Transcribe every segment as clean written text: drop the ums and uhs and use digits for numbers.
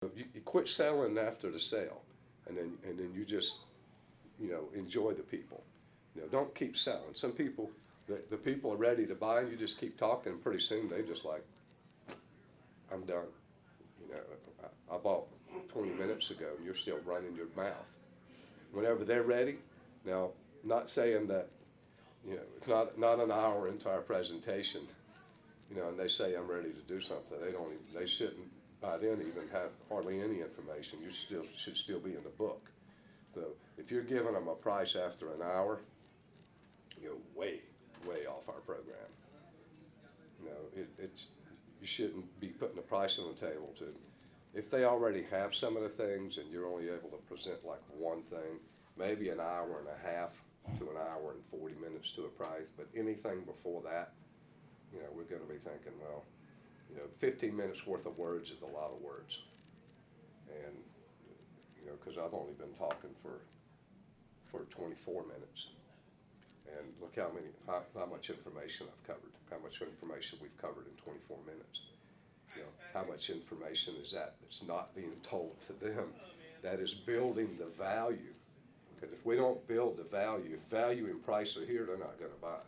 You quit selling after the sale, and then you just, enjoy the people. Don't keep selling. Some people, the people are ready to buy, and you just keep talking, and pretty soon they just like, I'm done. I bought 20 minutes ago, and you're still running your mouth. Whenever they're ready, now, not saying that, it's not an hour into our presentation, and they say I'm ready to do something. They shouldn't by then even have hardly any information. You should still be in the book. So if you're giving them a price after an hour, you're way off our program. You shouldn't be putting a price on the table to, if they already have some of the things and you're only able to present like one thing, maybe an hour and a half to an hour and 40 minutes to a price, but anything before that, we're gonna be thinking, well, 15 minutes worth of words is a lot of words. And, cause I've only been talking for 24 minutes. And look how much information I've covered, how much information we've covered in 24 minutes. How much information is that that's not being told to them, that is building the value. Because if we don't build the value, if value and price are here, they're not gonna buy.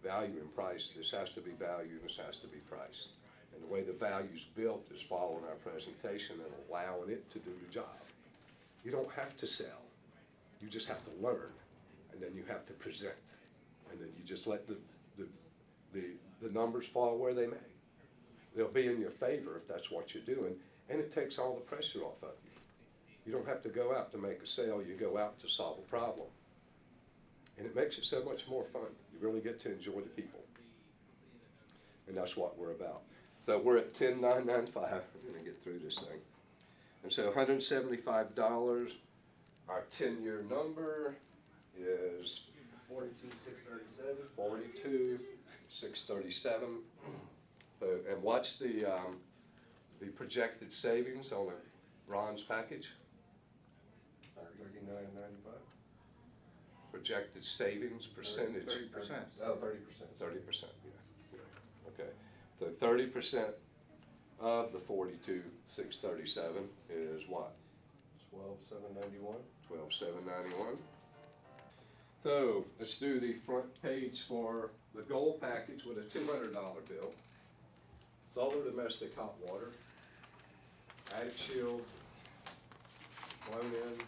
Value and price, this has to be value and this has to be price. And the way the value's built is following our presentation and allowing it to do the job. You don't have to sell, you just have to learn, and then you have to present. And then you just let the numbers fall where they may. They'll be in your favor if that's what you're doing, and it takes all the pressure off of you. You don't have to go out to make a sale, you go out to solve a problem. And it makes it so much more fun. You really get to enjoy the people. And that's what we're about. So we're at 10,995. I'm gonna get through this thing. And so $175, our 10-year number is 42,637. And what's the projected savings on a bronze package? $39.95. Projected savings percentage. 30%. Oh, 30%. 30%, yeah. Okay, so 30% of the 42,637 is what? 12,791. 12,791. So let's do the front page for the gold package with a $200 bill. Solar domestic hot water, attic shield, blown in,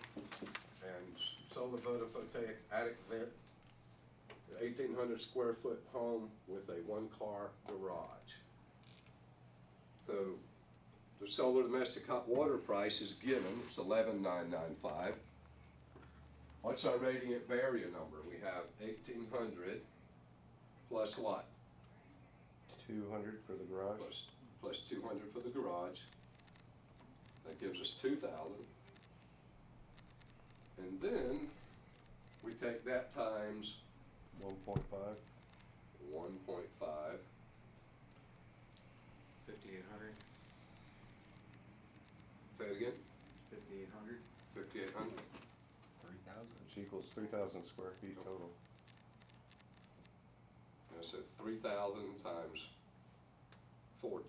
and solar photovoltaic attic vent, 1,800 square foot home with a 1-car garage. So the solar domestic hot water price is given, it's 11,995. What's our radiant barrier number? We have 1,800 plus what? 200 for the garage. Plus 200 for the garage. That gives us 2,000. And then we take that times 1.5. 1.5. 5,800. Say it again. 5,800. 5,800. 3,000. Which equals 3,000 square feet total. So 3,000 times 4,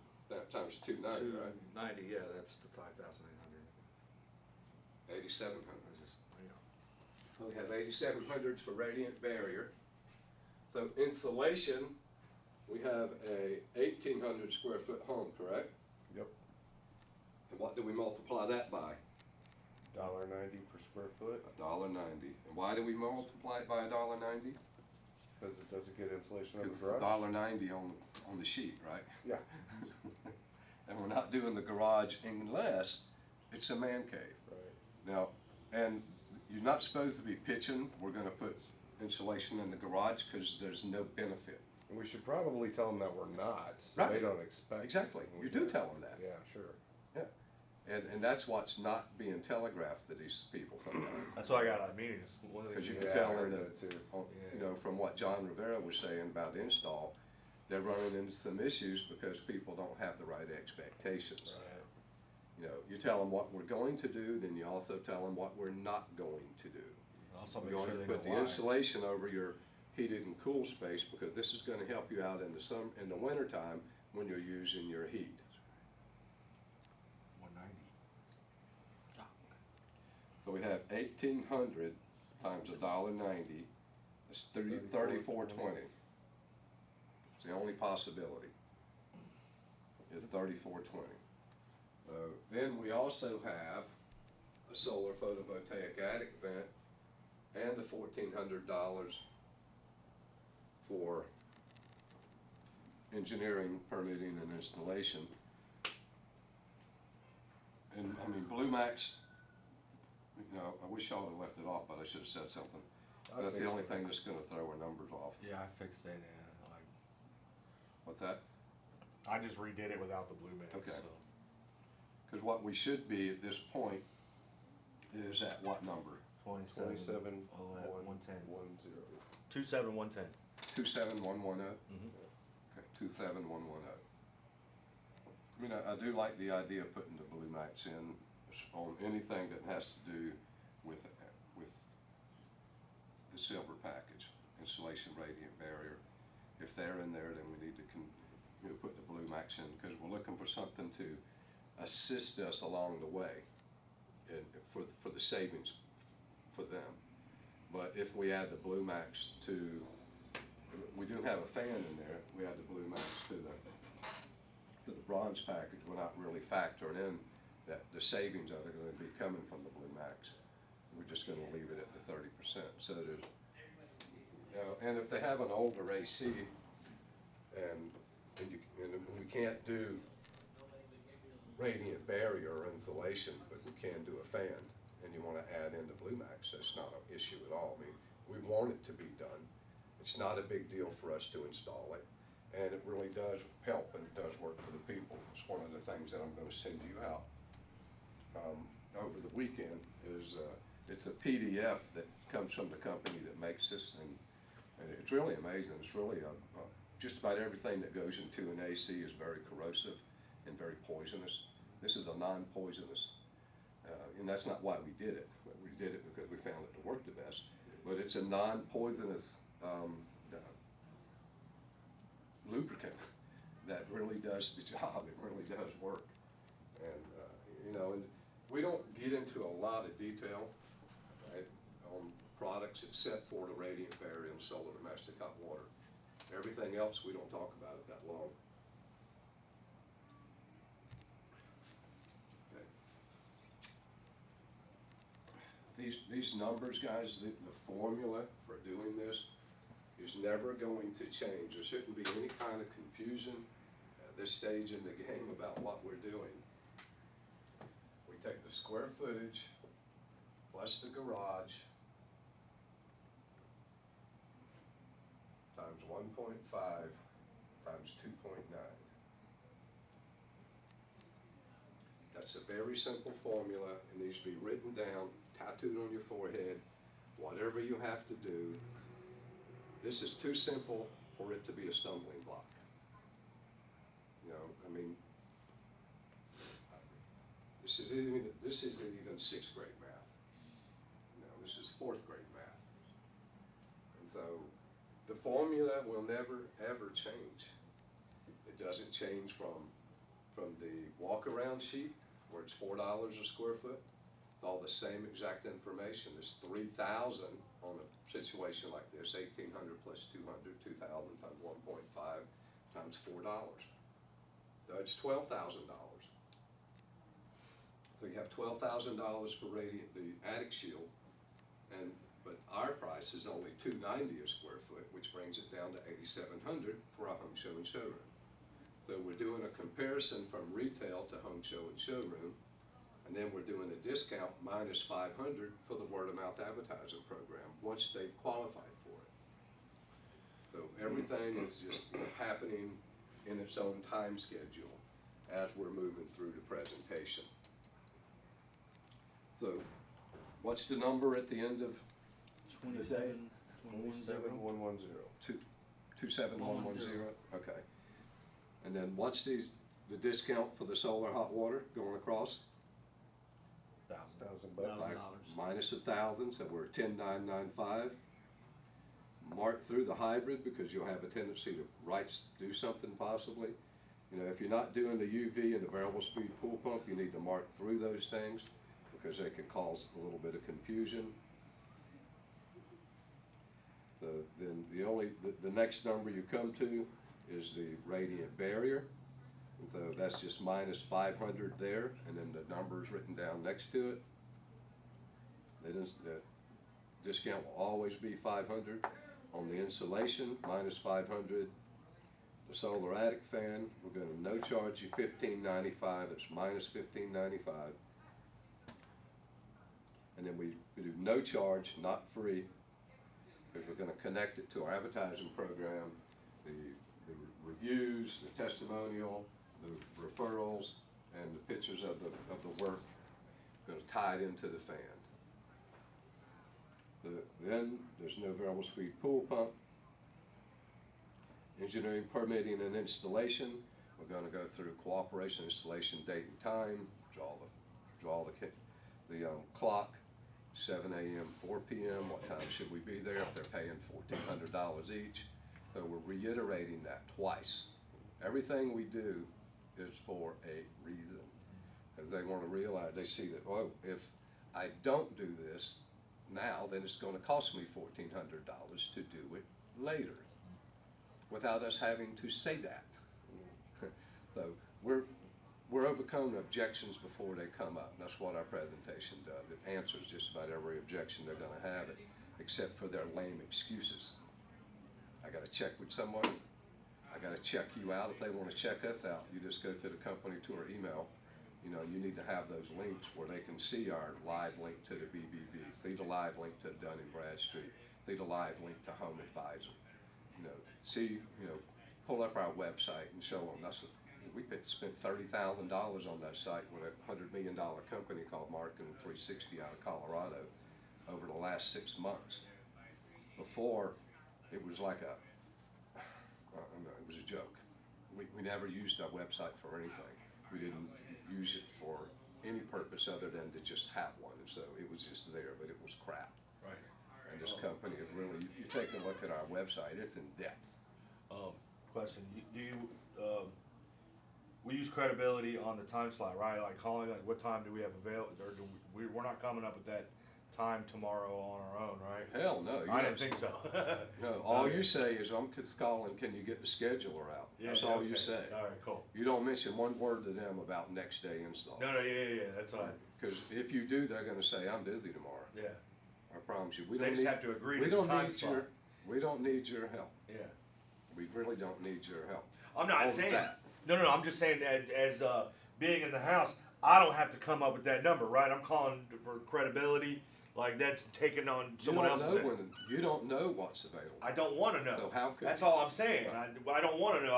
times 290, right? 290, yeah, that's the 5,800. 8,700. It's just, We have 8,700 for radiant barrier. So insulation, we have a 1,800 square foot home, correct? Yep. And what do we multiply that by? $1.90 per square foot. $1.90. And why do we multiply it by $1.90? Because it doesn't get insulation on the Because it's garage. $1.90 on the sheet, right? Yeah. And we're not doing the garage unless it's a man cave. Right. Now, and you're not supposed to be pitching, we're gonna put insulation in the garage because there's no benefit. And we should probably tell them that we're not, so Right. they don't expect. Exactly. it. You do tell them that. Yeah, sure. Yeah. And that's what's not being telegraphed to these people sometimes. That's why I got out of meetings. One of the Because you can Yeah, I tell heard in the, that too. from what John Rivera was saying about install, they're running into some issues because people don't have the right expectations. Right. You tell them what we're going to do, then you also tell them what we're not going to do. Also We're make going sure to they know put the why. insulation over your heated and cool space because this is gonna help you out in the winter time when you're using your heat. 190. 1800 times $1.90, that's $34.20. It's the only possibility, is $34.20. Then we also have a solar photovoltaic attic vent and the $1,400 for engineering, permitting, and installation. And, I mean, Blue Max, you know, I wish y'all had left it off, but I should have said something. I That's think the only so. thing that's gonna throw our numbers off. Yeah, I fixed that in, like, What's that? I just redid it without the blue mix, Okay. so. Cause what we should be at this point is at what number? 27, 110. 110. 27110. 27110? Mhm. Okay, 27110. I mean, I do like the idea of putting the Blue Max in on anything that has to do with the silver package, insulation, radiant barrier. If they're in there, then we need to put the Blue Max in, because we're looking for something to assist us along the way and for the savings for them. But if we add the Blue Max to, we do have a fan in there, we add the Blue Max to the bronze package, we're not really factoring in that the savings that are gonna be coming from the Blue Max. We're just gonna leave it at the 30%, so there's, you know, and if they have an older AC and we can't do radiant barrier or insulation, but we can do a fan, and you wanna add in the Blue Max, that's not an issue at all. I mean, we want it to be done. It's not a big deal for us to install it, and it really does help and it does work for the people. It's one of the things that I'm gonna send you out over the weekend is, it's a PDF that comes from the company that makes this, and it's really amazing. It's really just about everything that goes into an AC is very corrosive and very poisonous. This is a non-poisonous, and that's not why we did it. We did it because we found it to work the best. But it's a non-poisonous lubricant that really does the job. It really does work. And, you know, and we don't get into a lot of detail, right, on products except for the radiant barrier and solar domestic hot water. Everything else, we don't talk about it that long. Okay. These numbers, guys, the formula for doing this is never going to change. There shouldn't be any kind of confusion at this stage in the game about what we're doing. We take the square footage plus the garage times 1.5 times 2.9. That's a very simple formula. It needs to be written down, tattooed on your forehead, whatever you have to do. This is too simple for it to be a stumbling block. You know, I mean, this isn't even sixth grade math. You know, this is fourth grade math. And so the formula will never, ever change. It doesn't change from the walk-around sheet, where it's $4 a square foot. It's all the same exact information. It's 3,000 on a situation like this, 1,800 plus 200, 2,000 times 1.5 times $4. That's $12,000. So you have $12,000 for the attic shield, but our price is only $290 a square foot, which brings it down to $8,700 for a home show and showroom. So we're doing a comparison from retail to home show and showroom, and then we're doing a discount minus $500 for the word of mouth advertising program once they've qualified for it. So everything is just happening in its own time schedule as we're moving through the presentation. So what's the number at the end of 27, 27110. 27110? Okay. And then what's the discount for the solar hot water going across? $1,000. Minus 1,000, so we're at 10,995. Mark through the hybrid, because you'll have a tendency to do something possibly. You know, if you're not doing the UV and the variable speed pool pump, you need to mark through those things, because they can cause a little bit of confusion. The next number you come to is the radiant barrier. And so that's just minus 500 there, and then the number's written down next to it. The discount will always be 500. On the insulation, minus 500. The solar attic fan, we're gonna no charge you $15.95, it's minus $15.95. And then we do no charge, not free, because we're gonna connect it to our advertising program, the reviews, the testimonial, the referrals, and the pictures of the work, gonna tie it into the fan. Then there's no variable speed pool pump. Engineering, permitting, and installation, we're gonna go through cooperation, installation, date and time, draw the clock, 7 a.m., 4 p.m., what time should we be there if they're paying $1,400 each. So we're reiterating that twice. Everything we do is for a reason, because they wanna realize, they see that, oh, if I don't do this now, then it's gonna cost me $1,400 to do it later, without us having to say that. So we're overcoming objections before they come up. That's what our presentation does. It answers just about every objection they're gonna have, except for their lame excuses. I gotta check with someone, I gotta check you out. If they wanna check us out, you just go to the company to our email. You know, you need to have those links where they can see our live link to the BBB, see the live link to Dun & Bradstreet, see the live link to Home Advisor. You know, see, you know, pull up our website and show them. We spent $30,000 on that site with a $100 million company called Marketing 360 out of Colorado over the last 6 months. Before, it was like it was a joke. We never used our website for anything. We didn't use it for any purpose other than to just have one. And so it was just there, but it was crap. Right. And this company is really, you take a look at our website, it's in depth. Question, we use credibility on the time slot, right? Like calling, like what time do we have available, or we're not coming up with that time tomorrow on our own, right? Hell no. I didn't think so. No, all Okay. you say is, I'm just calling, can you get the scheduler out? Yeah, That's all okay. you say. All right, cool. You don't mention one word to them about next day install. No, yeah, that's all right. Because if you do, they're gonna say, I'm busy tomorrow. Yeah, I promise you. We they don't just need, have to agree we to the don't time need slot. we don't need your help. Yeah. We really don't need your help. I'm not On saying, that. no, I'm just saying as being in the house, I don't have to come up with that number, right? I'm calling for credibility, like that's taking on someone else's. You don't know what's available. I don't want to know. So how could That's you? all I'm saying. I don't want to know.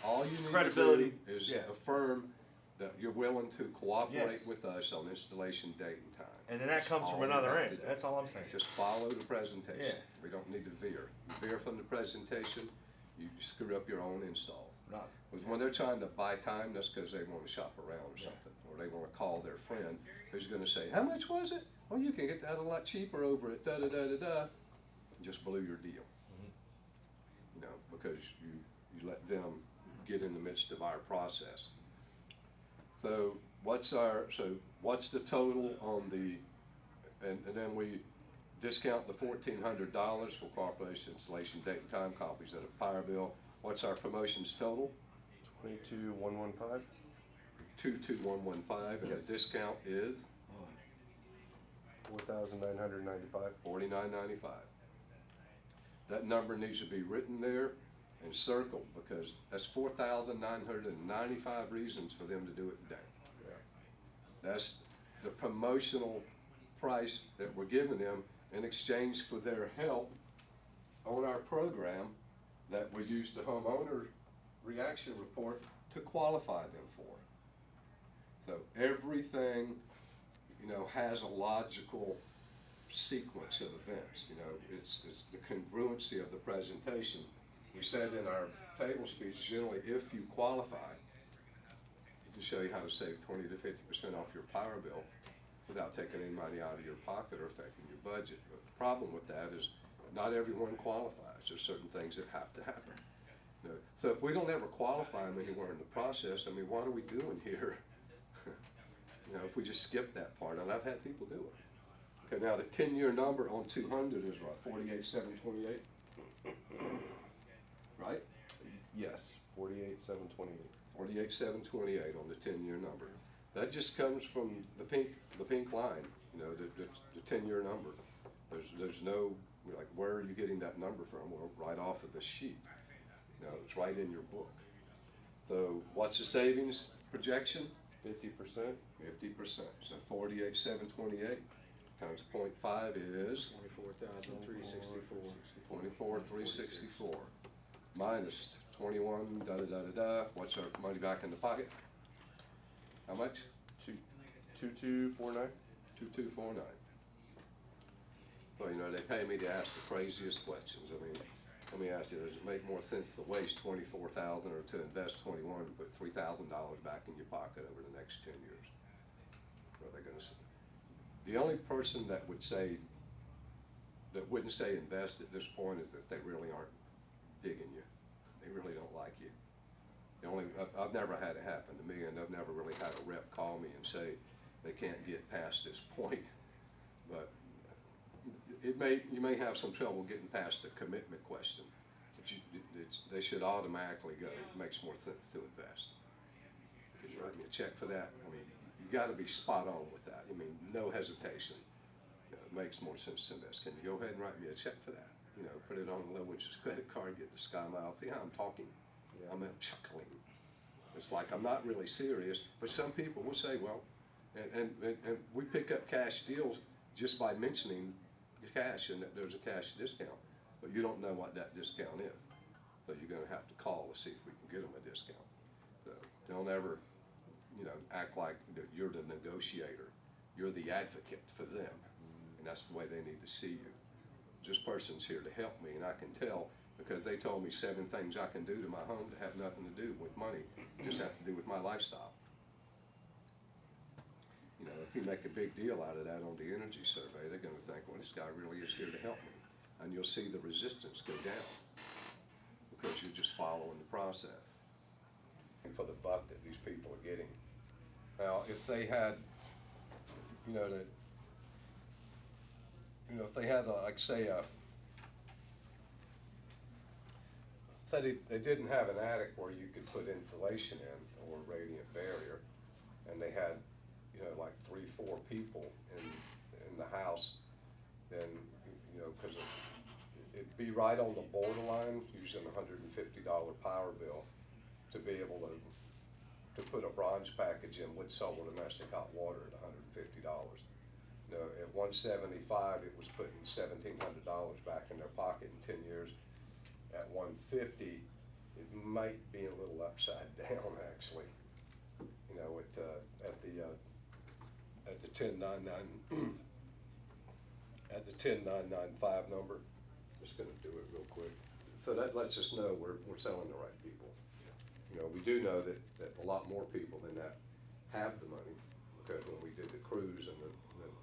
All you need credibility, to do is yeah. affirm that you're willing to cooperate Yes. with us on installation date and time. And then that That's comes all from you another have end. to do. That's all I'm saying. Just follow the presentation. Yeah. We don't need to veer. You veer from the presentation, you screw up your own installs. Not, Because when they're trying to buy time, that's because they want to shop around or something, or they want to call their friend who's going to say, how much was it? Well, you can get that a lot cheaper over at da-da-da-da-da. Just blew your deal. You know, because you let them get in the midst of our process. So what's the total on and then we discount the $1,400 for cooperation, installation, date and time copies of the power bill. What's our promotions total? 22,115. 22,115, and Yes. the discount is 4,995. $49.95. That number needs to be written there and circled, because that's 4,995 reasons for them to do it today. Yeah. That's the promotional price that we're giving them in exchange for their help on our program that we use the homeowner reaction report to qualify them for. So everything, you know, has a logical sequence of events. You know, it's the congruency of the presentation. We said in our table speech, generally, if you qualify, to show you how to save 20 to 50% off your power bill without taking any money out of your pocket or affecting your budget. But the problem with that is not everyone qualifies. There's certain things that have to happen. You know, so if we don't ever qualify them anywhere in the process, I mean, what are we doing here? You know, if we just skip that part, and I've had people do it. Okay, now the 10-year number on 200 is what, 48,728? Right? Yes, 48,728. 48,728 on the 10-year number. That just comes from the pink line, you know, the 10-year number. There's no, like, where are you getting that number from? Well, right off of the sheet. You know, it's right in your book. So what's the savings projection? 50%. 50%. So 48,728 times 0.5 is 24,364. 24,364 minus 21, da da da da da. What's our money back in the pocket? How much? 2249. 2249. So, you know, they pay me to ask the craziest questions. I mean, let me ask you, does it make more sense to waste 24,000 or to invest 21 and put $3,000 back in your pocket over the next 10 years? What are they gonna say? The only person that would say, that wouldn't say invest at this point is if they really aren't digging you. They really don't like you. I've never had it happen to me, and I've never really had a rep call me and say they can't get past this point. But you may have some trouble getting past the commitment question. But they should automatically go, it makes more sense to invest. Can you write me a check for that? I mean, you gotta be spot on with that. I mean, no hesitation. You know, it makes more sense to invest. Can you go ahead and write me a check for that? You know, put it on a low interest credit card, get the Sky Miles. See how I'm talking? I'm chuckling. It's like I'm not really serious, but some people will say, well, and we pick up cash deals just by mentioning the cash and that there's a cash discount, but you don't know what that discount is. So you're gonna have to call to see if we can get them a discount. So don't ever, you know, act like that you're the negotiator. You're the advocate for them, and that's the way they need to see you. This person's here to help me, and I can tell because they told me 7 things I can do to my home that have nothing to do with money, it just has to do with my lifestyle. You know, if you make a big deal out of that on the energy survey, they're gonna think, well, this guy really is here to help me. And you'll see the resistance go down because you're just following the process. And for the buck that these people are getting. Now, if they had, you know, if they had, like, say they didn't have an attic where you could put insulation in or radiant barrier, and they had, you know, like 3-4 people in the house, then, you know, because it'd be right on the borderline using $150 power bill to be able to put a bronze package in with solar domestic hot water at $150. You know, at 175, it was putting $1,700 back in their pocket in 10 years. At 150, it might be a little upside down actually. You know, at the 10995 number. Just gonna do it real quick. So that lets us know we're selling the right people. You know, we do know that a lot more people than that have the money, because when we did the cruise and the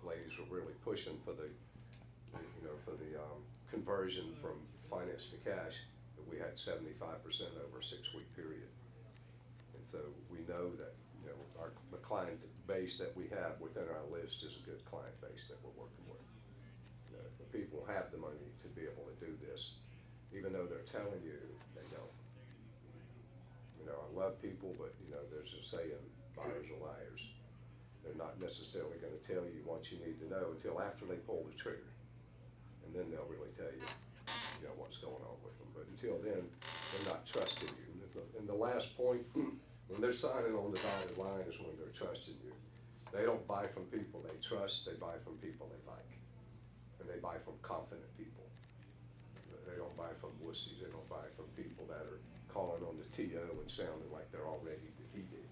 ladies were really pushing for the, you know, for the conversion from finance to cash, that we had 75% over a 6-week period. And so we know that, you know, the client base that we have within our list is a good client base that we're working with. You know, the people have the money to be able to do this, even though they're telling you they don't. You know, I love people, but, you know, there's a saying, buyers are liars. They're not necessarily gonna tell you what you need to know until after they pull the trigger. And then they'll really tell you, you know, what's going on with them. But until then, they're not trusting you. And the last point, when they're signing on the dotted line is when they're trusting you. They don't buy from people they trust, they buy from people they like. And they buy from confident people. They don't buy from wussies, they don't buy from people that are calling on the TO and sounding like they're already defeated.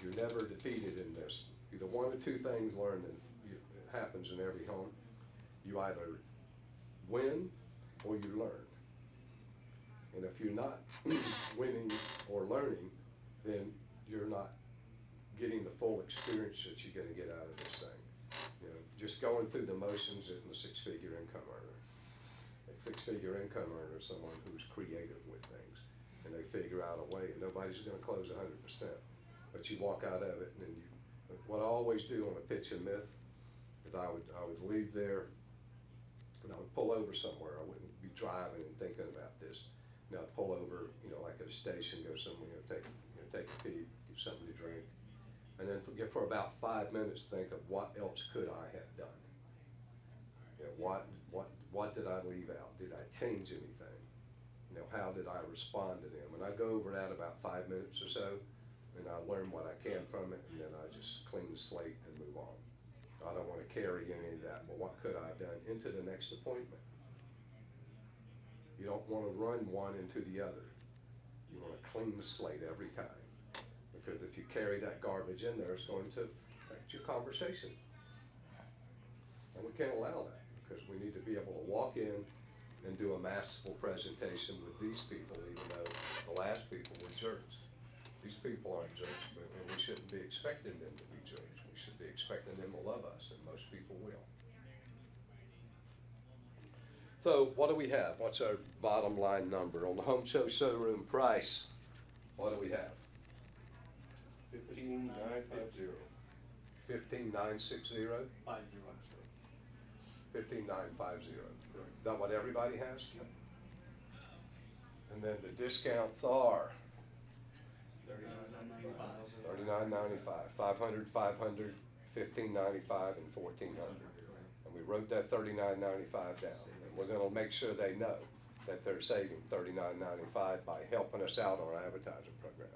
You're never defeated in this. Either one or two things it happens in every home. You either win or you learn. And if you're not winning or learning, then you're not getting the full experience that you're gonna get out of this thing. You know, just going through the motions in the 6-figure income earner. A 6-figure income earner is someone who's creative with things, and they figure out a way, and nobody's gonna close 100%. but you walk out of it and then what I always do on a pitch and myth is I would leave there and I would pull over somewhere. I wouldn't be driving and thinking about this. And I'd pull over, like at a station, go somewhere, take a pee, get something to drink. And then for about 5 minutes, think of what else could I have done? What did I leave out? Did I change anything? How did I respond to them? And I go over that about 5 minutes or so, and I learn what I can from it, and then I just clean the slate and move on. I don't want to carry any of that, but what could I have done into the next appointment? You don't want to run one into the other. You want to clean the slate every time. Because if you carry that garbage in there, it's going to affect your conversation. And we can't allow that, because we need to be able to walk in and do a masterful presentation with these people, even though the last people were jerks. These people aren't jerks, and we shouldn't be expecting them to be jerks. We should be expecting them to love us, and most people will. So what do we have? What's our bottom line number? On the home show showroom price, what do we have? 15,950. 15,960? 50, I'm sorry. 15,950. Is that what everybody has? And then the discounts are 39.95. $39.95, 500, 500, 15.95, and 1400. And we wrote that $39.95 down. And we're gonna make sure they know that they're saving $39.95 by helping us out on our advertising program.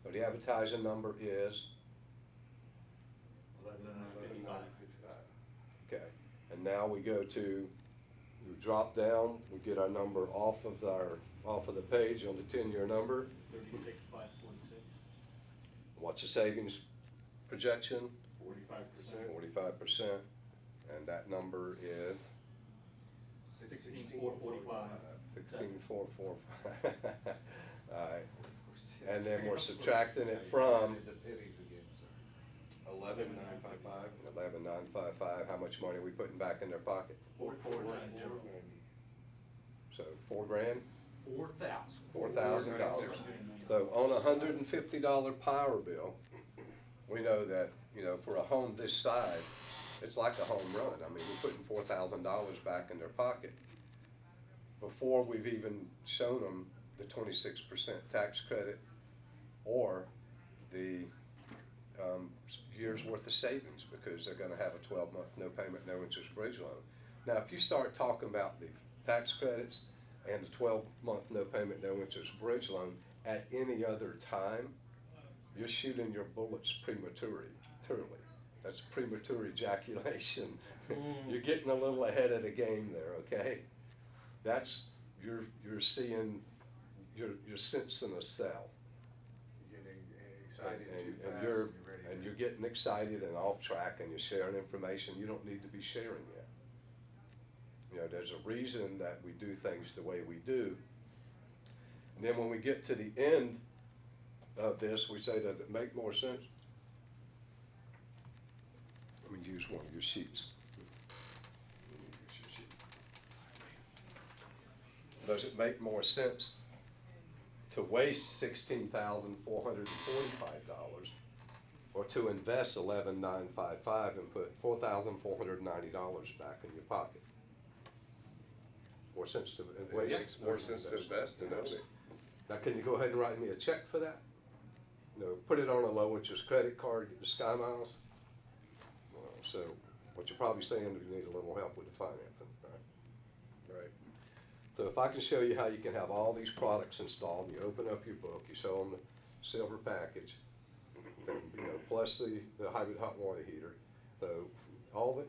So the advertising number is, 11.55. okay, and now we go to, we drop down, we get our number off of the page on the 10-year number. 36,546. What's the savings projection? 45%. 45%, and that number is 16,445. 16,445. All right, and then we're subtracting it from The pennies again, sir. 11,955. 11,955. How much money are we putting back in their pocket? 4490. So $4,000, 4,000. $4,000. So on a $150 power bill, we know that, for a home this size, it's like a home run. I mean, we're putting $4,000 back in their pocket before we've even shown them the 26% tax credit or the year's worth of savings, because they're gonna have a 12-month no payment, no interest bridge loan. Now, if you start talking about the tax credits and the 12-month no payment, no interest bridge loan at any other time, you're shooting your bullets prematurely. That's premature ejaculation. You're getting a little ahead of the game there, okay? That's, you're seeing, you're sensing a cell. You're getting excited And- too and fast you're- and you're ready And to. you're getting excited and off track, and you're sharing information you don't need to be sharing yet. There's a reason that we do things the way we do. And then when we get to the end of this, we say, does it make more sense? Let me use one of your sheets. Does it make more sense to waste $16,445 or to invest $11,955 and put $4,490 back in your pocket? More sense to It waste? makes more sense to invest than own it. Now, can you go ahead and write me a check for that? Put it on a low interest credit card, get the Sky Miles. So what you're probably saying is you need a little help with the financing, right? Right. So if I can show you how you can have all these products installed, you open up your book, you show them the silver package, and, plus the hybrid hot water heater. So all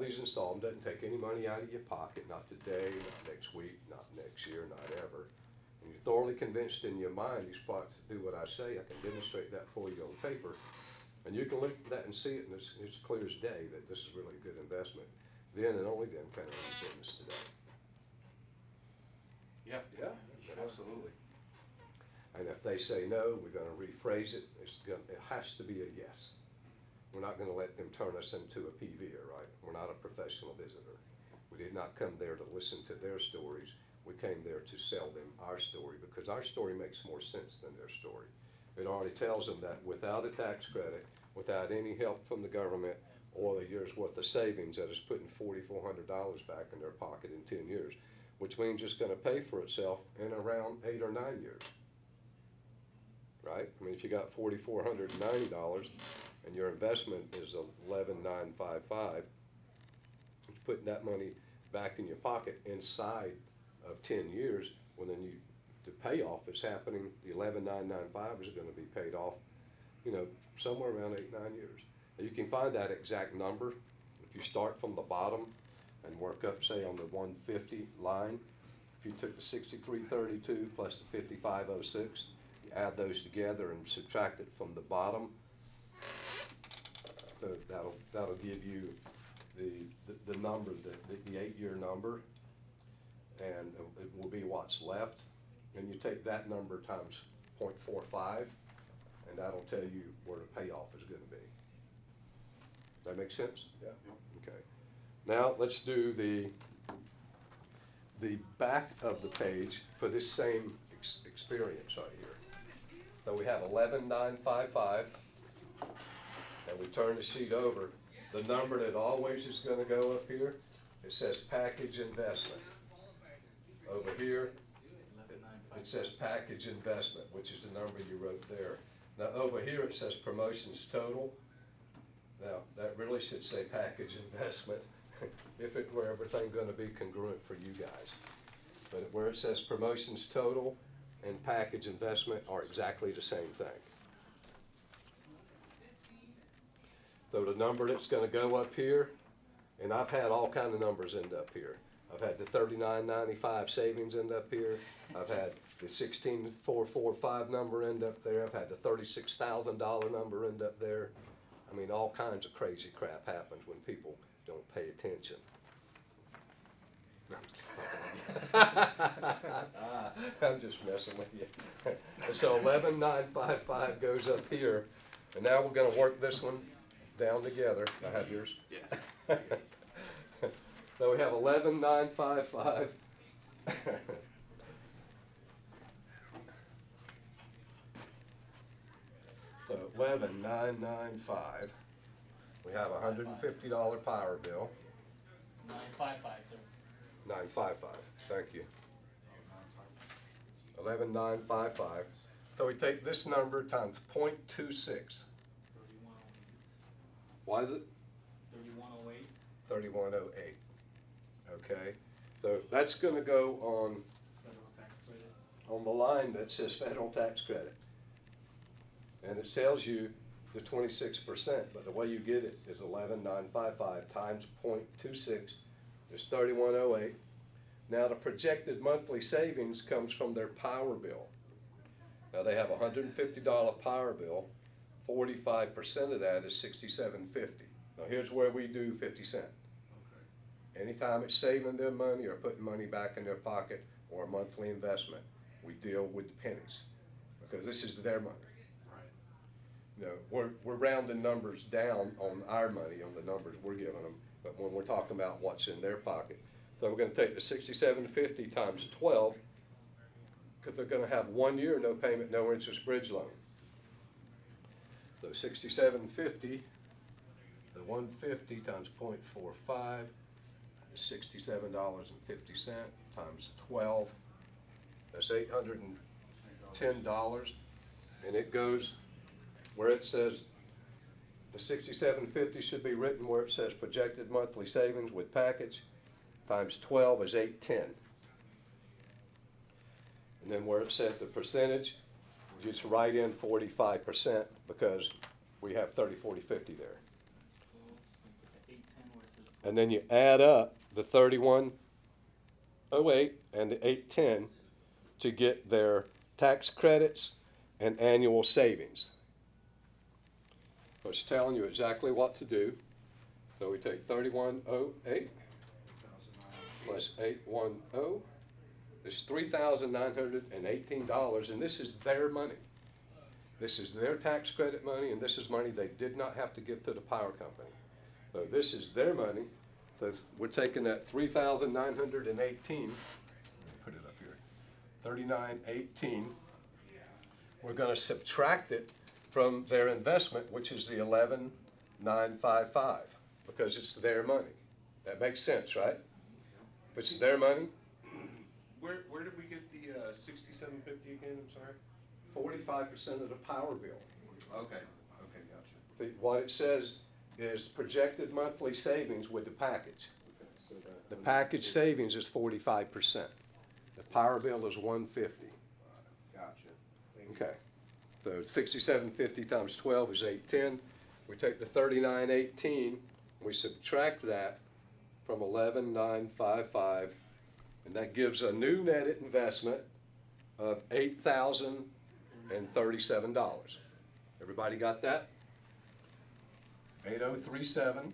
these installed, doesn't take any money out of your pocket, not today, not next week, not next year, not ever. And you're thoroughly convinced in your mind these products do what I say, I can demonstrate that for you on paper. And you can look at that and see it, and it's clear as day that this is really a good investment. Then and only then can I run the business today. Yeah, absolutely. And if they say no, we're gonna rephrase it, it has to be a yes. We're not gonna let them turn us into a PVer, right? We're not a professional visitor. We did not come there to listen to their stories, we came there to sell them our story, because our story makes more sense than their story. It already tells them that without a tax credit, without any help from the government, or a year's worth of savings, that is putting $4,400 back in their pocket in 10 years, which means it's gonna pay for itself in around 8 or 9 years. Right? I mean, if you got $4,490 and your investment is 11,955, it's putting that money back in your pocket inside of 10 years, well then the payoff is happening, the 11,995 is gonna be paid off, you know, somewhere around 8, 9 years. And you can find that exact number if you start from the bottom and work up, say, on the 150 line. If you took the 6332 plus the 5506, you add those together and subtract it from the bottom, that'll give you the number, the 8-year number, and it will be what's left. And you take that number times 0.45, and that'll tell you where the payoff is gonna be. That make sense? Yeah. Okay. Now, let's do the back of the page for this same experience right here. So we have 11,955, and we turn the sheet over. The number that always is gonna go up here, it says package investment. Over here, it says package investment, which is the number you wrote there. Now, over here, it says promotions total. Now, that really should say package investment, if it were everything gonna be congruent for you guys. But where it says promotions total and package investment are exactly the same thing. So the number that's gonna go up here, and I've had all kind of numbers end up here. I've had the 39.95 savings end up here. I've had the 16,445 number end up there. I've had the $36,000 number end up there. I mean, all kinds of crazy crap happens when people don't pay attention. I'm just messing with you. So 11,955 goes up here, and now we're gonna work this one down together. I have yours. Yeah. So we have 11,955. So 11,995. We have a $150 power bill. 955, sir. 955. Thank you. 11,955. So we take this number times 0.26. 3108. Why is it 3108. 3108? Okay. So that's going to go on Federal tax credit. on the line that says federal tax credit. And it tells you the 26%, but the way you get it is 11,955 times 0.26 is 3108. Now the projected monthly savings comes from their power bill. Now they have a $150 power bill. 45% of that is $67.50. Now here's where we do 50 cent. Anytime it's saving them money or putting money back in their pocket or a monthly investment, we deal with the pennies because this is their money. You know, we're rounding numbers down on our money, on the numbers we're giving them, but when we're talking about what's in their pocket. So we're gonna take the $67.50 times 12, because they're gonna have 1 year, no payment, no interest bridge loan. So $67.50, the 150 times 0.45 is $67.50 times 12. That's $810, and it goes where it says the $67.50 should be written where it says projected monthly savings with package times 12 is $810. And then where it says the percentage, you just write in 45% because we have 30, 40, 50 there. 810 where it says And then you add up the 3108 and the 810 to get their tax credits and annual savings. So it's telling you exactly what to do. So we take 3108 plus 810. It's $3,918, and this is their money. This is their tax credit money, and this is money they did not have to give to the power company. So this is their money. So we're taking that 3,918, put it up here, 3918 we're gonna subtract it from their investment, which is the 11,955, because it's their money. That makes sense, right? If it's their money, Where did we get the, 6750 again, I'm sorry? 45% of the power bill. Okay, okay, gotcha. What it says is projected monthly savings with the package. Okay, so that. The package savings is 45%. The power bill is 150. Gotcha. Thank you. Okay. So 6750 times 12 is 810. We take the 3918, we subtract that from 11,955, and that gives a new net investment of $8,037. Everybody got that? 8037.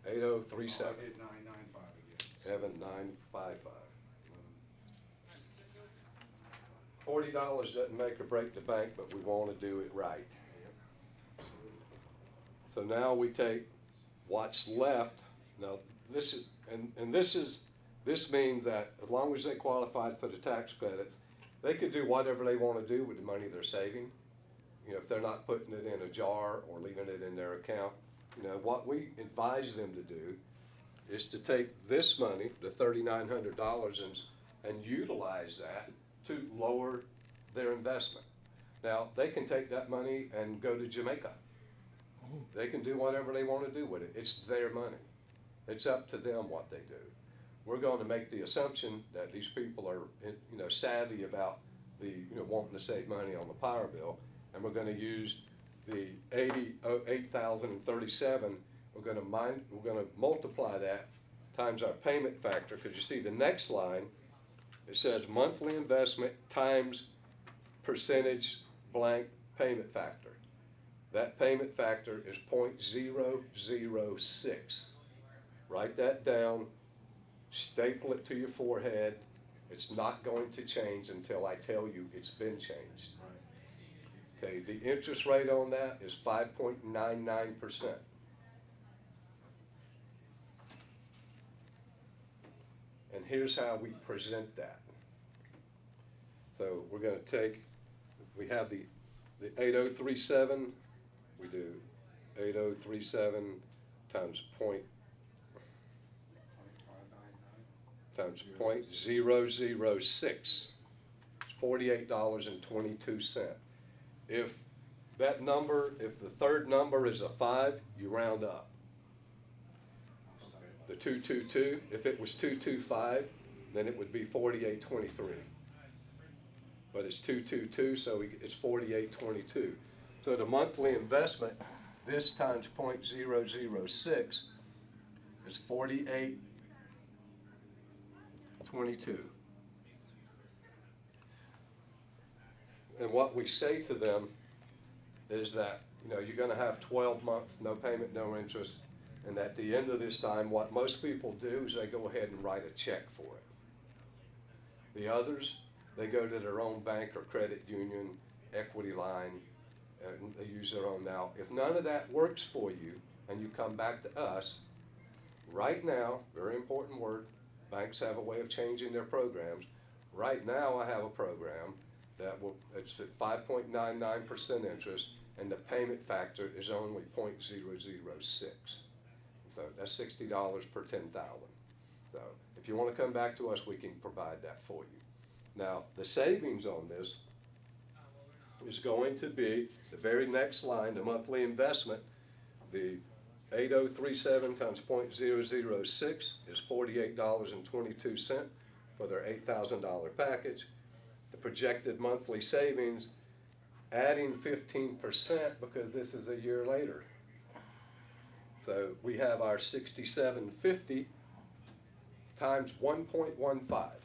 8037. I did 995 again. 7955. $40 doesn't make or break the bank, but we wanna do it right. So now we take what's left, now this is, this means that as long as they qualified for the tax credits, they could do whatever they wanna do with the money they're saving. You know, if they're not putting it in a jar or leaving it in their account, you know, what we advise them to do is to take this money, the $3,900, and utilize that to lower their investment. Now, they can take that money and go to Jamaica. They can do whatever they want to do with it. It's their money. It's up to them what they do. We're going to make the assumption that these people are, you know, savvy about the, you know, wanting to save money on the power bill, and we're going to use the 8,037. We're going to multiply that times our payment factor, because you see the next line, it says monthly investment times percentage blank payment factor. That payment factor is 0.006. Write that down, staple it to your forehead. It's not going to change until I tell you it's been changed. Okay, the interest rate on that is 5.99%. And here's how we present that. So we're gonna take, we have the 8037, we do 8037 times .006. It's $48.22. If that number, if the third number is a 5, you round up. The 222, if it was 225, then it would be 48.23. But it's 222, so it's 48.22. So the monthly investment, this times 0.006 is 48.22. And what we say to them is that, you know, you're gonna have 12 months, no payment, no interest. And at the end of this time, what most people do is they go ahead and write a check for it. The others, they go to their own bank or credit union, equity line, and they use their own. Now, if none of that works for you and you come back to us, right now, very important word, banks have a way of changing their programs. Right now, I have a program that will, it's at 5.99% interest, and the payment factor is only 0.006. So that's $60 per 10,000. So if you want to come back to us, we can provide that for you. Now, the savings on this is going to be the very next line, the monthly investment. The 8037 times 0.006 is $48.22 for their $8,000 package. The projected monthly savings, adding 15% because this is a year later. So we have our 6750 times 1.15.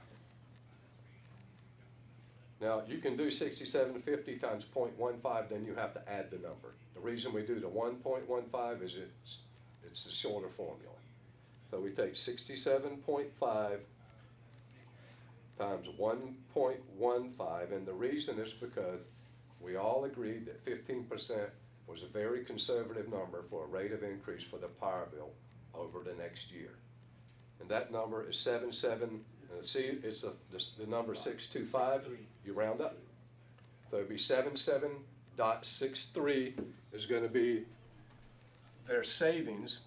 Now, you can do 6750 times 0.15, then you have to add the number. The reason we do the 1.15 is it's a shorter formula. So we take 67.5 times 1.15, and the reason is because we all agreed that 15% was a very conservative number for a rate of increase for the power bill over the next year. And that number is And see, it's the number 625, you round up. So it'd be 77.63 is gonna be their savings.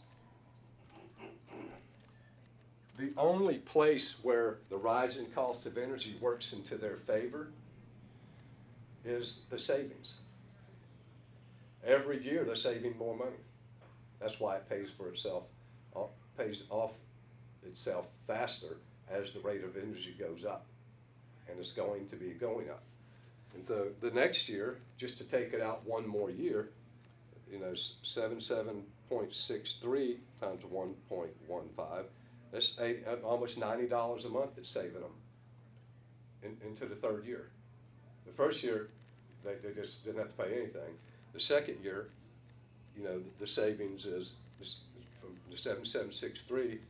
The only place where the rising cost of energy works into their favor is the savings. Every year, they're saving more money. That's why it pays for itself, pays off itself faster as the rate of energy goes up. And it's going to be going up. And so the next year, just to take it out one more year, 77.63 times 1.15, that's almost $90 a month it's saving them into the third year. The first year, they just didn't have to pay anything. The second year, the savings is from the 7763.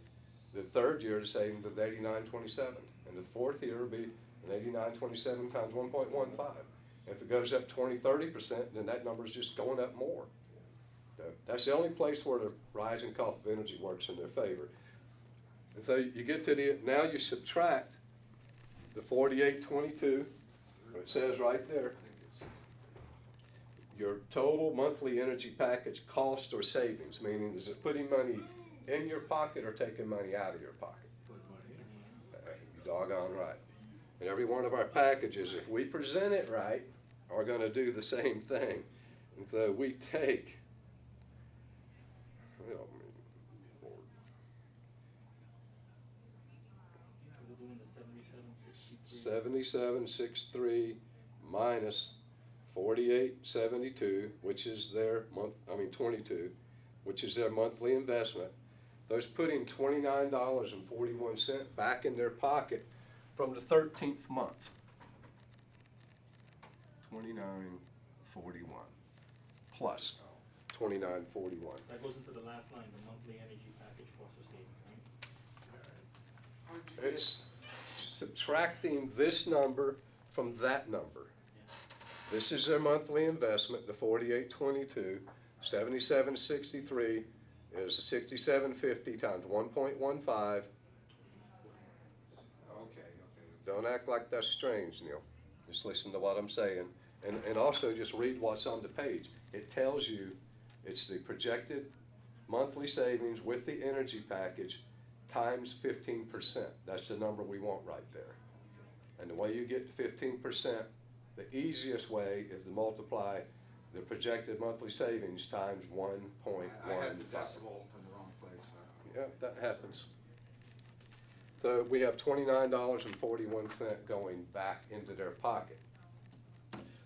The third year, the savings is 8927, and the fourth year will be an 8927 times 1.15. If it goes up 20-30%, then that number is just going up more. That's the only place where the rising cost of energy works in their favor. And so you get to now you subtract the 4822, it says right there, your total monthly energy package cost or savings, meaning is it putting money in your pocket or taking money out of your pocket? Put money in. You doggone right. And every one of our packages, if we present it right, are gonna do the same thing. And so we take, Lord, We're doing the 7763. 7763 minus 4872, which is their 22, which is their monthly investment. Those putting $29.41 back in their pocket from the 13th month. 2941 plus 2941. That goes into the last line, the monthly energy package cost or savings, right? It's subtracting this number from that number. This is their monthly investment, the 4822. 7763 is 6750 times 1.15. Okay. Don't act like that's strange, Neil. Just listen to what I'm saying. And also just read what's on the page. It tells you it's the projected monthly savings with the energy package times 15%. That's the number we want right there. And the way you get to 15%, the easiest way is to multiply the projected monthly savings times 1.15. I had the decimal in the wrong place. Yeah, that happens. So we have $29.41 going back into their pocket.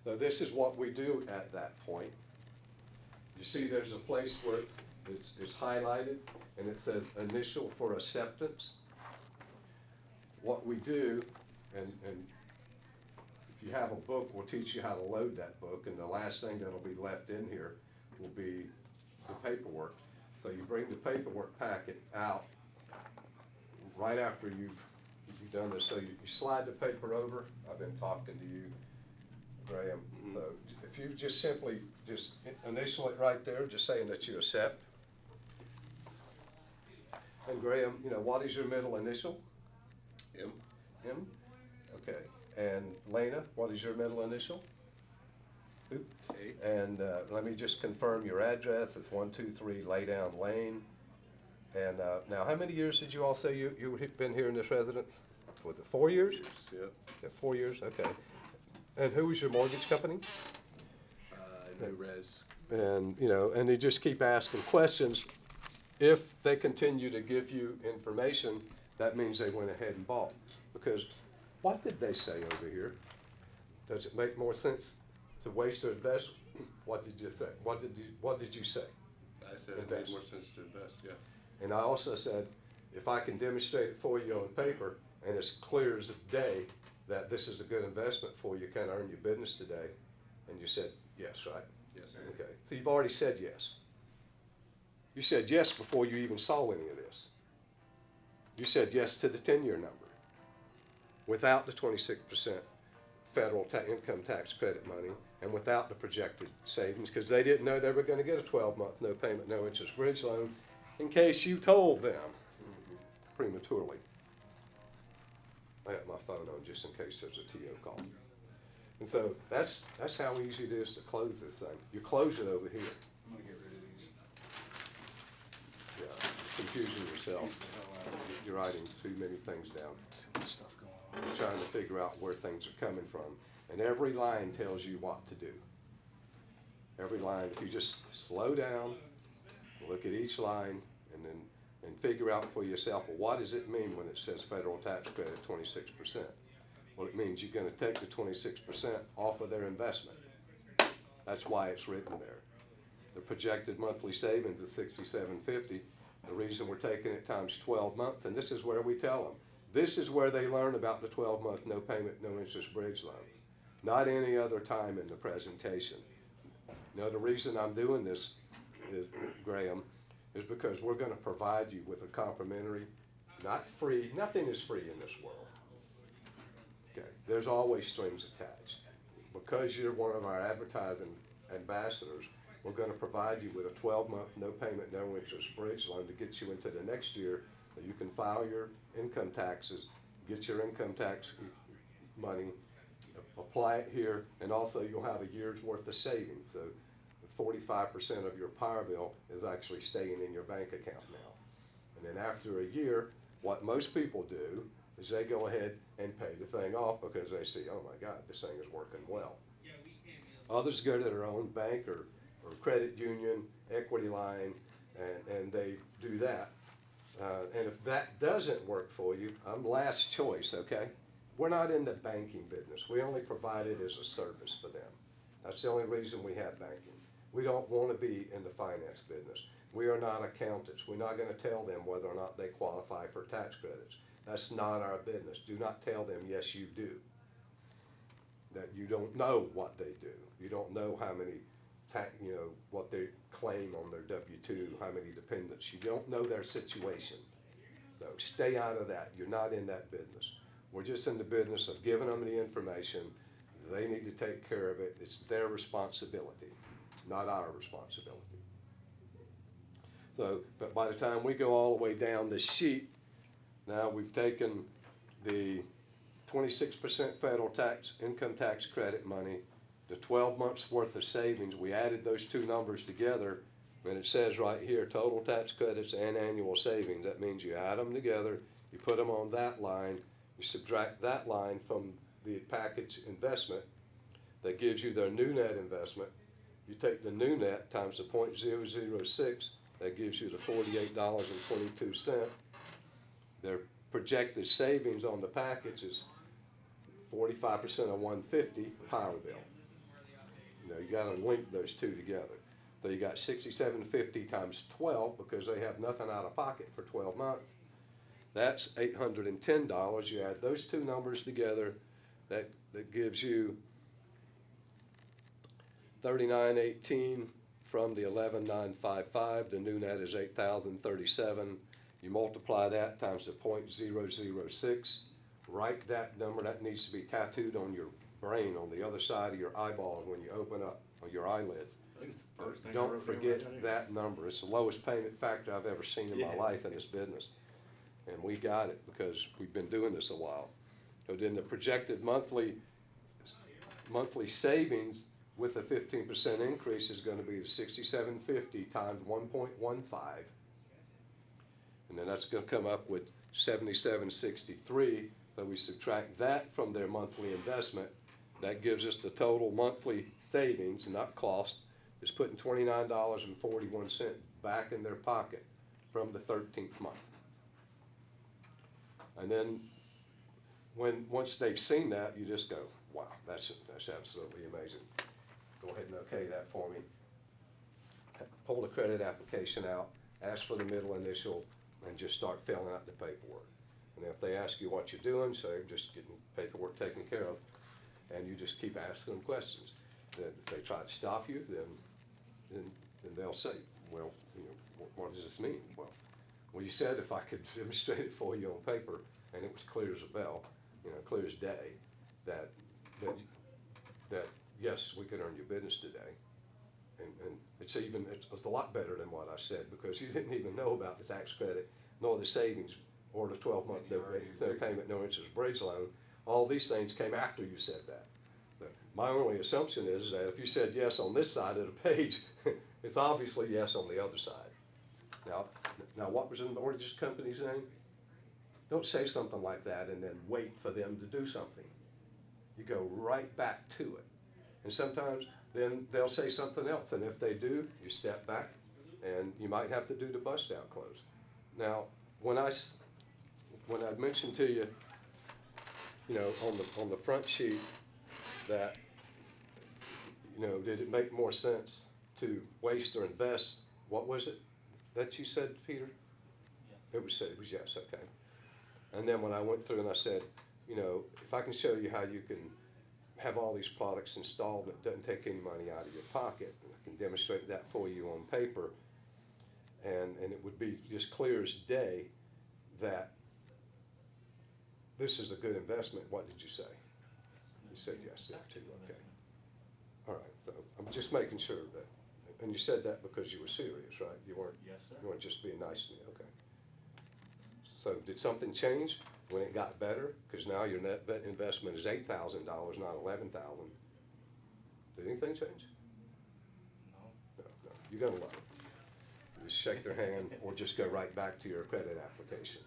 Now this is what we do at that point. You see there's a place where it's highlighted and it says initial for acceptance. What we do, and if you have a book, we'll teach you how to load that book, and the last thing that'll be left in here will be the paperwork. So you bring the paperwork packet out right after you've done this. So you slide the paper over. I've been talking to you, Graham. So if you just simply just initial it right there, just saying that you accept. And Graham, what is your middle initial? M. M? Okay. And Lena, what is your middle initial? Who? A. And let me just confirm your address. It's 123 Laydown Lane. And now, how many years did you all say you've been here in this residence? Was it 4 years? Yeah. Yeah, 4 years, okay. And who was your mortgage company? New res. And, and they just keep asking questions. If they continue to give you information, that means they went ahead and bought. Because what did they say over here? Does it make more sense to waste or invest? What did you think? What did you say? I said it made Invest. more sense to invest, yeah. And I also said, if I can demonstrate it for you on paper, and it's clear as day that this is a good investment for you, can earn your business today, and you said yes, right? Yes, sir. Okay, so you've already said yes. You said yes before you even saw any of this. You said yes to the 10-year number without the 26% federal income tax credit money and without the projected savings, because they didn't know they were going to get a 12-month no payment, no interest bridge loan in case you told them prematurely. I got my phone on just in case there's a TO call. And so that's how easy it is to close this thing. You close it over here. I'm gonna get rid of these. Yeah, you're confusing yourself. Use the hell out of it. You're writing too many things down. Too much stuff going on. You're trying to figure out where things are coming from. And every line tells you what to do. Every line, if you just slow down, look at each line, and figure out for yourself, well, what does it mean when it says federal tax credit 26%? Well, it means you're gonna take the 26% off of their investment. That's why it's written there. The projected monthly savings is $67.50. The reason we're taking it times 12 months, and this is where we tell them, this is where they learn about the 12-month no payment, no interest bridge loan. Not any other time in the presentation. Now, the reason I'm doing this, Graham, is because we're gonna provide you with a complimentary, not free, nothing is free in this world. Okay, there's always strings attached. Because you're one of our advertising ambassadors, we're gonna provide you with a 12-month, no payment, no interest bridge loan to get you into the next year, so you can file your income taxes, get your income tax money, apply it here, and also you'll have a year's worth of savings. So 45% of your power bill is actually staying in your bank account now. And then after a year, what most people do is they go ahead and pay the thing off because they see, oh my God, this thing is working well. Others go to their own bank or credit union, equity line, and they do that. And if that doesn't work for you, I'm last choice, okay? We're not in the banking business. We only provide it as a service for them. That's the only reason we have banking. We don't want to be in the finance business. We are not accountants. We're not going to tell them whether or not they qualify for tax credits. That's not our business. Do not tell them, yes, you do. That you don't know what they do. You don't know how many, what they claim on their W-2, how many dependents. You don't know their situation. So stay out of that. You're not in that business. We're just in the business of giving them the information. They need to take care of it. It's their responsibility, not our responsibility. So, but by the time we go all the way down the sheet, now we've taken the 26% federal tax, income tax credit money, the 12 months worth of savings. We added those two numbers together, and it says right here, total tax credits and annual savings. That means you add them together, you put them on that line, you subtract that line from the package investment. That gives you their new net investment. You take the new net times the 0.006, that gives you the $48.22. Their projected savings on the package is 45% of 150 power bill. You know, you gotta link those two together. So you got $67.50 times 12 because they have nothing out of pocket for 12 months. That's $810. You add those two numbers together, that gives you $39.18 from the $11,955. The new net is $8,037. You multiply that times the 0.006. Write that number. That needs to be tattooed on your brain, on the other side of your eyeballs when you open up on your eyelid. I think it's the first thing I Don't wrote down forget right that number. It's the lowest payment factor I've ever seen in my Yeah. life in this business. And we got it because we've been doing this a while. So then the projected monthly savings with a 15% increase is gonna be the $67.50 times 1.15. And then that's gonna come up with $77.63. So we subtract that from their monthly investment. That gives us the total monthly savings, not cost, is putting $29.41 back in their pocket from the 13th month. And then once they've seen that, you just go, wow, that's absolutely amazing. Go ahead and okay that for me. Pull the credit application out, ask for the middle initial, and just start filling out the paperwork. And if they ask you what you're doing, say just getting paperwork taken care of, and you just keep asking them questions. Then if they try to stop you, then they'll say, well, what does this mean? Well, you said if I could demonstrate it for you on paper, and it was clear as a bell, clear as day, that yes, we could earn your business today. And it's a lot better than what I said, because you didn't even know about the tax credit nor the savings or the 12-month And you already no agreed. payment, no interest bridge loan. All these things came after you said that. But my only assumption is that if you said yes on this side of the page, it's obviously yes on the other side. Now what was the mortgage company's name? Don't say something like that and then wait for them to do something. You go right back to it. And sometimes then they'll say something else, and if they do, you step back, and you might have to do the bust out close. Now, when I mentioned to you, on the front sheet, that, did it make more sense to waste or invest? What was it that you said, Peter? Yes. It was yes, okay. And then when I went through and I said, if I can show you how you can have all these products installed that doesn't take any money out of your pocket, and I can demonstrate that for you on paper, and it would be just clear as day that this is a good investment. What did you say? You said yes, yeah, too, okay. All right, so I'm just making sure that, and you said that because you were serious, right? You weren't Yes, sir. You weren't just being nice to me, okay. So did something change when it got better? Because now your net investment is $8,000, not $11,000. Did anything change? No. No. You're gonna love it. You just shake their hand or just go right back to your credit application.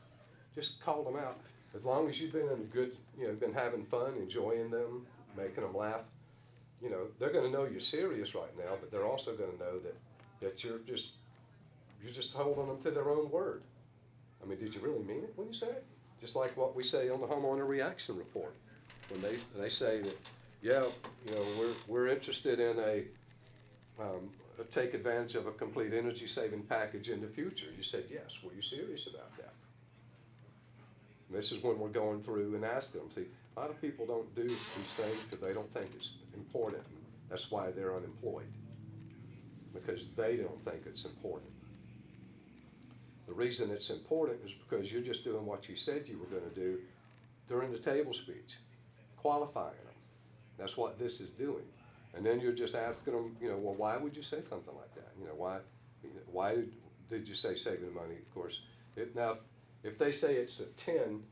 Just call them out. As long as you've been in a good, been having fun, enjoying them, making them laugh, they're gonna know you're serious right now, but they're also gonna know that you're just holding them to their own word. I mean, did you really mean it when you say it? Just like what we say on the homeowner reaction report. When they say that, yeah, we're interested in take advantage of a complete energy saving package in the future. You said yes. Were you serious about that? And this is when we're going through and ask them. See, a lot of people don't do these things because they don't think it's important. That's why they're unemployed, because they don't think it's important. The reason it's important is because you're just doing what you said you were going to do during the table speech, qualifying them. That's what this is doing. And then you're just asking them, well, why would you say something like that? Why did you say saving money? Of course, if they say it's a 10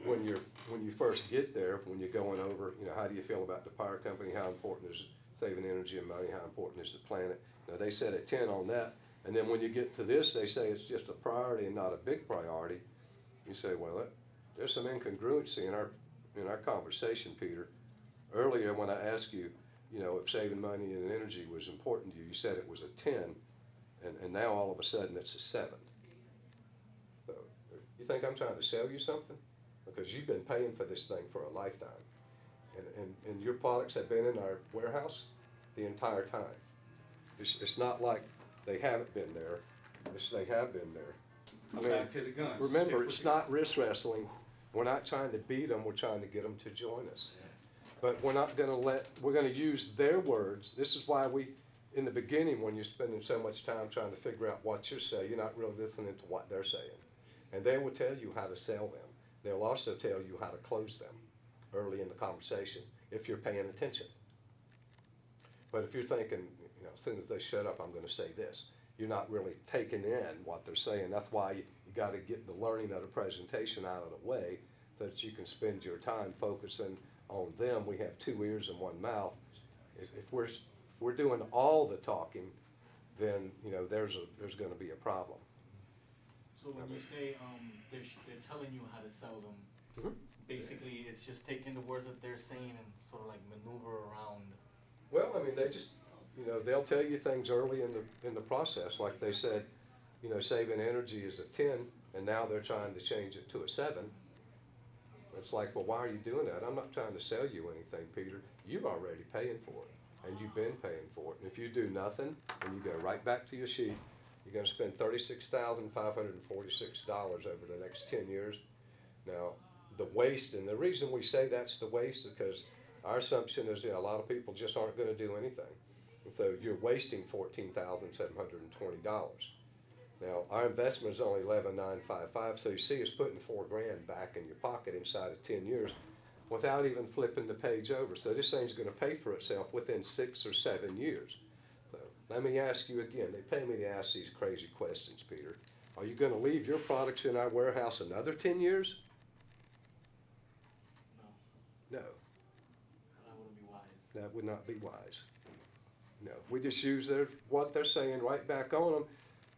when you first get there, when you're going over, how do you feel about the power company? How important is saving energy and money? How important is the planet? Now, they said a 10 on that. And then when you get to this, they say it's just a priority and not a big priority. You say, well, there's some incongruency in our conversation, Peter. Earlier, when I asked you, if saving money and energy was important to you, you said it was a 10, and now all of a sudden it's a 7. So, you think I'm trying to sell you something? Because you've been paying for this thing for a lifetime, and your products have been in our warehouse the entire time. It's not like they haven't been there. They have been there. I mean, Back to the guns. remember, it's not wrist wrestling. We're not trying to beat them. We're trying to get them to join us. But we're not going to we're going to use their words. This is why in the beginning, when you're spending so much time trying to figure out what you're saying, you're not really listening to what they're saying. And they will tell you how to sell them. They'll also tell you how to close them early in the conversation if you're paying attention. But if you're thinking, as soon as they shut up, I'm going to say this, you're not really taking in what they're saying. That's why you got to get the learning of the presentation out of the way so that you can spend your time focusing on them. We have 2 ears and 1 mouth. If we're doing all the talking, then there's going to be a problem. So when you say they're telling you how to sell them, Mhm. basically it's just taking the words that they're saying and sort of like maneuver around. Well, I mean, they just, they'll tell you things early in the process, like they said, saving energy is a 10, and now they're trying to change it to a 7. It's like, well, why are you doing that? I'm not trying to sell you anything, Peter. You're already paying for it, and you've been paying for it. And if you do nothing, and you go right back to your sheet, you're going to spend $36,546 over the next 10 years. Now, the waste, and the reason we say that's the waste is because our assumption is a lot of people just aren't going to do anything. And so you're wasting $14,720. Now, our investment is only $11,955, so you see us putting $4,000 back in your pocket inside of 10 years without even flipping the page over. So this thing's going to pay for itself within 6 or 7 years. So let me ask you again. They pay me to ask these crazy questions, Peter. Are you gonna leave your products in our warehouse another 10 years? No, No, that wouldn't be wise. that would not be wise. No, we just use what they're saying right back on them.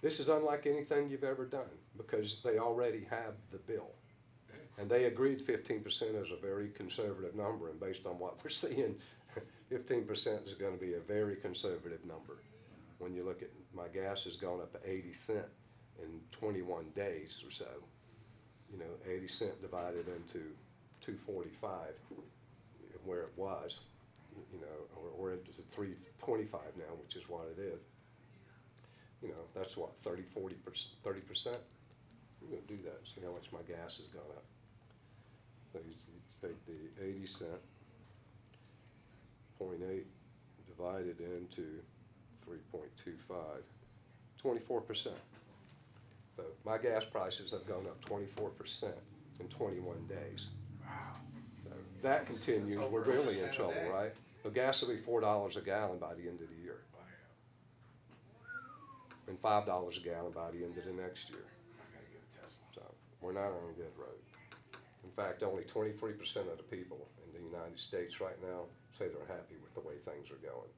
This is unlike anything you've ever done, because they already have the bill. And they agreed 15% is a very conservative number, and based on what we're seeing, 15% is gonna be a very conservative number. When you look at, my gas has gone up to 80 cent in 21 days or so. You know, 80 cent divided into 245, where it was, you know, or we're into 325 now, which is what it is. You know, that's what, 30%. I'm gonna do that, see how much my gas has gone up. So you take the 80 cent, 0.8 divided into 3.25, 24%. So my gas prices have gone up 24% in 21 days. Wow. So if that continues, we're over really in 1% a trouble, day. right? The gas will be $4 a gallon by the end of the year, and $5 a gallon by the end of the next year. I gotta get a Tesla. So we're not on a good road. In fact, only 23% of the people in the United States right now say they're happy with the way things are going.